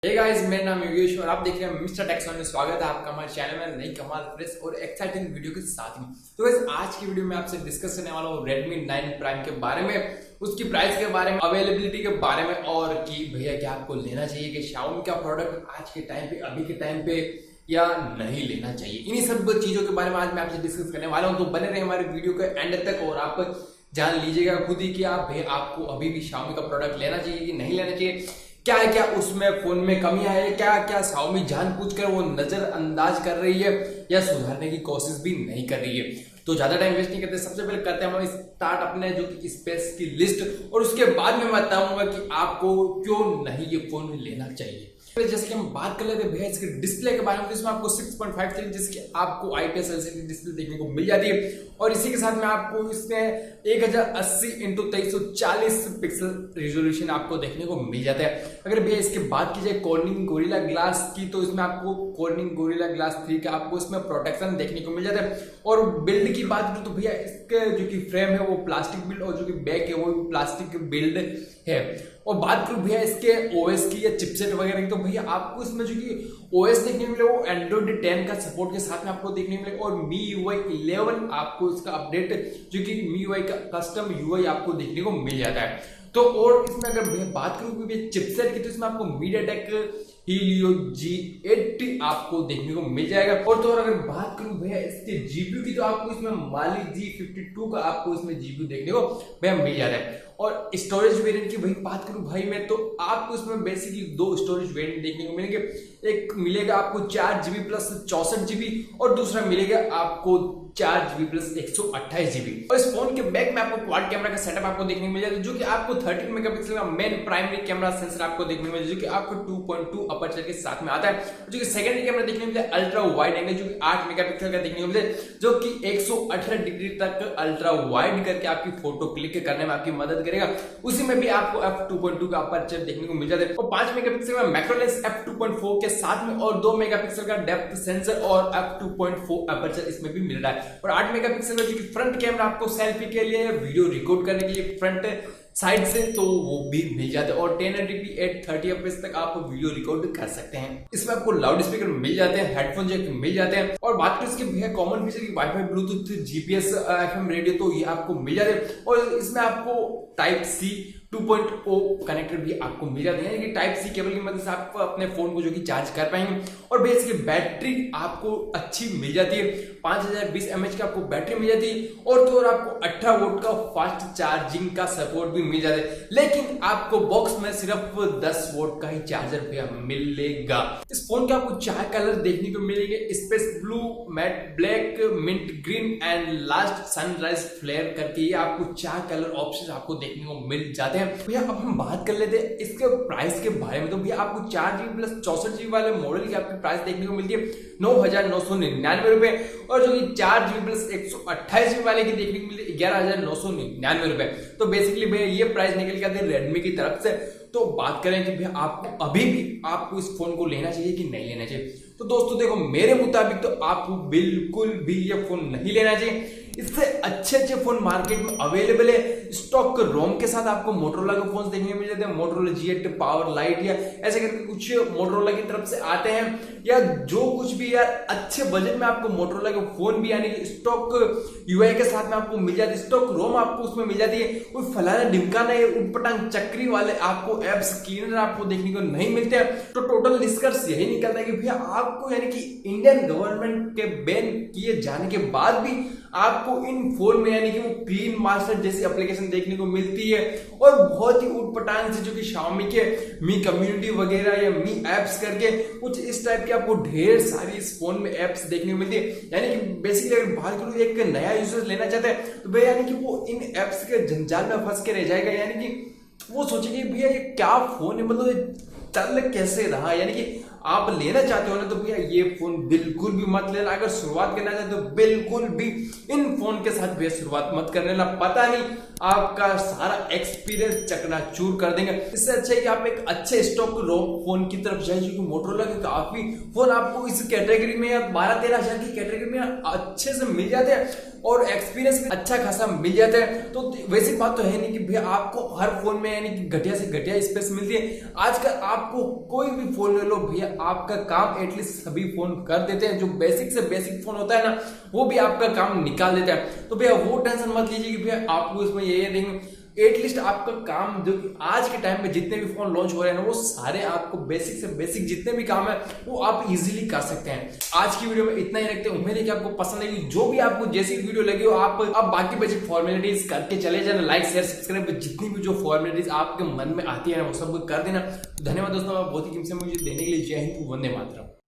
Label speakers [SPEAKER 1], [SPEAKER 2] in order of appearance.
[SPEAKER 1] Hey guys, मेरा नाम योगेश और आप देख रहे हैं मिस्टर टेक्स में। स्वागत है आपका हमारे चैनल में नई कमाल फ्रेश और एक्साइटिंग वीडियो के साथ में। तो गाइस, आज की वीडियो में आपसे डिस्कस करने वाला हूँ Redmi 9 Prime के बारे में, उसकी प्राइस के बारे में, अवेलेबिलिटी के बारे में और कि भैया क्या आपको लेना चाहिए कि xiaomi का प्रोडक्ट आज के टाइम पे, अभी के टाइम पे या नहीं लेना चाहिए। इन्हीं सब चीजों के बारे में आज मैं आपसे डिस्कस करने वाला हूँ। तो बने रहे हमारे वीडियो के एंड तक और आप जान लीजिएगा खुद ही कि आप भैया आपको अभी भी xiaomi का प्रोडक्ट लेना चाहिए कि नहीं लेना चाहिए, क्या है क्या उसमें फोन में कमियां है, क्या क्या xiaomi जानबूझकर वो नजरअंदाज कर रही है या सुधारने की कोशिश भी नहीं कर रही है। तो ज्यादा टाइम वेस्ट नहीं करते, सबसे पहले करते हैं हम स्टार्ट अपने जो कि स्पेस की लिस्ट और उसके बाद में बताऊंगा कि आपको क्यों नहीं ये फोन लेना चाहिए। जैसे कि हम बात कर लेते हैं भैया इसके डिस्प्ले के बारे में, तो इसमें आपको 6.5 इंच जिसकी आपको IPS LCD डिस्प्ले देखने को मिल जाती है और इसी के साथ में आपको इसमें 1080x2340 पिक्सल रिजोल्यूशन आपको देखने को मिल जाता है। अगर भैया इसके बात की जाए कॉर्निंग गोरिल्ला ग्लास की, तो इसमें आपको कॉर्निंग गोरिल्ला ग्लास 3 का आपको इसमें प्रोटेक्शन देखने को मिल जाता है। और बिल्ड की बात करूं तो भैया इसके जो कि फ्रेम है वो प्लास्टिक बिल्ड और जो कि बैक है वो प्लास्टिक बिल्ड है। और बात करूं भैया इसके OS की या चिपसेट वगैरह की, तो भैया आपको इसमें जो कि OS देखने को मिले वो Android 10 का सपोर्ट के साथ में आपको देखने को मिले और MIUI 11 आपको इसका अपडेट जो कि MIUI का कस्टम UI आपको देखने को मिल जाता है। तो और इसमें अगर भैया बात करूं कि चिपसेट की, तो इसमें आपको MediaTek helio G80 आपको देखने को मिल जाएगा। और तो और अगर बात करूं भैया इसके GPU की, तो आपको इसमें Mali G52 का आपको इसमें GPU देखने को भैया मिल जाता है। और स्टोरेज वेरिएंट की भाई बात करूं भाई मैं, तो आपको इसमें बेसिकली दो स्टोरेज वेरिएंट देखने को मिलेंगे। एक मिलेगा आपको 4GB प्लस 64GB और दूसरा मिलेगा आपको 4GB प्लस 128GB। और इस फोन के बैक में आपको क्वाड कैमरा का सेटअप आपको देखने को मिल जाता है, जो कि आपको 13 मेगापिक्सल का मेन प्राइमरी कैमरा सेंसर आपको देखने को मिल जाता है, जो कि आपको 2.2 अपर्चर के साथ में आता है। जो कि सेकेंडरी कैमरा देखने को मिलता है अल्ट्रा वाइड एंगल, जो कि 8 मेगापिक्सल का देखने को मिलता है, जो कि 118 डिग्री तक अल्ट्रा वाइड करके आपकी फोटो क्लिक करने में आपकी मदद करेगा। उसी में भी आपको f2.2 का अपर्चर देखने को मिल जाता है और 5 मेगापिक्सल का मैक्रो लेंस f2.4 के साथ में और 2 मेगापिक्सल का डेप्थ सेंसर और f2.4 अपर्चर इसमें भी मिल रहा है। और 8 मेगापिक्सल का जो कि फ्रंट कैमरा आपको सेल्फी के लिए, वीडियो रिकॉर्ड करने के लिए फ्रंट साइड से, तो वो भी मिल जाता है। और 1080p 830 fps तक आप वीडियो रिकॉर्ड कर सकते हैं। इसमें आपको लाउड स्पीकर मिल जाते हैं, हेडफोन जैक मिल जाते हैं। और बात करें इसके भैया कॉमन फीचर की, wifi, Bluetooth, GPS, FM radio, तो ये आपको मिल जाते हैं। और इसमें आपको टाइप C 2.0 कनेक्टर भी आपको मिल जाते हैं, यानी कि टाइप C केबल की मदद से आप अपने फोन को जो कि चार्ज कर पाएंगे। और भैया इसकी बैटरी आपको अच्छी मिल जाती है, 5020 mAh की आपको बैटरी मिल जाती है। और तो और आपको 18 वोल्ट का फास्ट चार्जिंग का सपोर्ट भी मिल जाता है, लेकिन आपको बॉक्स में सिर्फ 10 वोल्ट का ही चार्जर भैया मिलेगा। इस फोन के आपको 4 कलर देखने को मिलेंगे, space blue, matte black, mint green and last sunrise flare करके ये आपको 4 कलर ऑप्शन आपको देखने को मिल जाते हैं। भैया अब हम बात कर लेते हैं इसके प्राइस के बारे में। तो भैया आपको 4GB प्लस 64GB वाले मॉडल की आपकी प्राइस देखने को मिलती है 9,999 रुपए और जो कि 4GB प्लस 128GB वाले की देखने को मिलती है 11,999 रुपए। तो बेसिकली भैया ये प्राइस निकल के आते हैं Redmi की तरफ से। तो बात करें कि भैया आपको अभी भी आपको इस फोन को लेना चाहिए कि नहीं लेना चाहिए, तो दोस्तों देखो मेरे मुताबिक तो आपको बिल्कुल भी ये फोन नहीं लेना चाहिए। इससे अच्छे अच्छे फोन मार्केट में अवेलेबल है। स्टॉक रोम के साथ आपको मोटरोला के फोन देखने को मिल जाते हैं, मोटरोला G8 पावर लाइट या ऐसे करके कुछ मोटरोला की तरफ से आते हैं, या जो कुछ भी यार अच्छे बजट में आपको मोटरोला के फोन भी यानी कि स्टॉक UI के साथ में आपको मिल जाती है, स्टॉक रोम आपको उसमें मिल जाती है। कोई फलाना ढिमका नहीं, उटपटांग चक्री वाले आपको एप्स क्लीनर आपको देखने को नहीं मिलते हैं। तो टोटल निष्कर्ष यही निकलता है कि भैया आपको यानी कि इंडियन गवर्नमेंट के बैन किए जाने के बाद भी आपको इन फोन में यानी कि वो क्लीन मास्टर जैसी एप्लीकेशन देखने को मिलती है और बहुत ही उटपटांग से जो कि Xiaomi के मी कम्युनिटी वगैरह या मी एप्स करके कुछ इस टाइप के आपको ढेर सारी इस फोन में एप्स देखने को मिलती है। यानी कि बेसिकली अगर बात करूं एक नया यूजर लेना चाहता है तो भैया यानी कि वो इन एप्स के जंजाल में फंस के रह जाएगा, यानी कि वो सोचेगी भैया ये क्या फोन है, मतलब चल कैसे रहा, यानी कि आप लेना चाहते हो ना तो भैया ये फोन बिल्कुल भी मत लेना। अगर शुरुआत करना चाहते हो तो बिल्कुल भी इन फोन के साथ भैया शुरुआत मत कर लेना, पता नहीं आपका सारा एक्सपीरियंस चकनाचूर कर देंगे। इससे अच्छा है कि आप एक अच्छे स्टॉक फोन की तरफ जाए, जो कि मोटरोला के काफी फोन आपको इस कैटेगरी में 12-13 हजार की कैटेगरी में अच्छे से मिल जाते हैं और एक्सपीरियंस भी अच्छा खासा मिल जाता है। तो वैसी बात तो है नहीं कि भैया आपको हर फोन में यानी कि घटिया से घटिया स्पेस मिलती है। आजकल आपको कोई भी फोन ले लो भैया, आपका काम एटलीस्ट सभी फोन कर देते हैं। जो बेसिक से बेसिक फोन होता है ना, वो भी आपका काम निकाल देता है। तो भैया वो टेंशन मत लीजिए कि भैया आपको इसमें ये देंगे। एटलीस्ट आपका काम जो आज के टाइम में जितने भी फोन लॉन्च हो रहे हैं ना, वो सारे आपको बेसिक से बेसिक जितने भी काम है वो आप इजीली कर सकते हैं। आज की वीडियो में इतना ही रखते हैं। उम्मीद है कि आपको पसंद आएगी। जो भी आपको जैसी वीडियो लगी हो आप बाकी बेसिक फॉर्मेलिटीज करके चले जाना। लाइक शेयर सब्सक्राइब जितनी भी जो फॉर्मेलिटीज आपके मन में आती है वो सब कर देना। धन्यवाद दोस्तों, बहुत ही कीमती समय मुझे देने के लिए। जय हिंद, वंदे मातरम।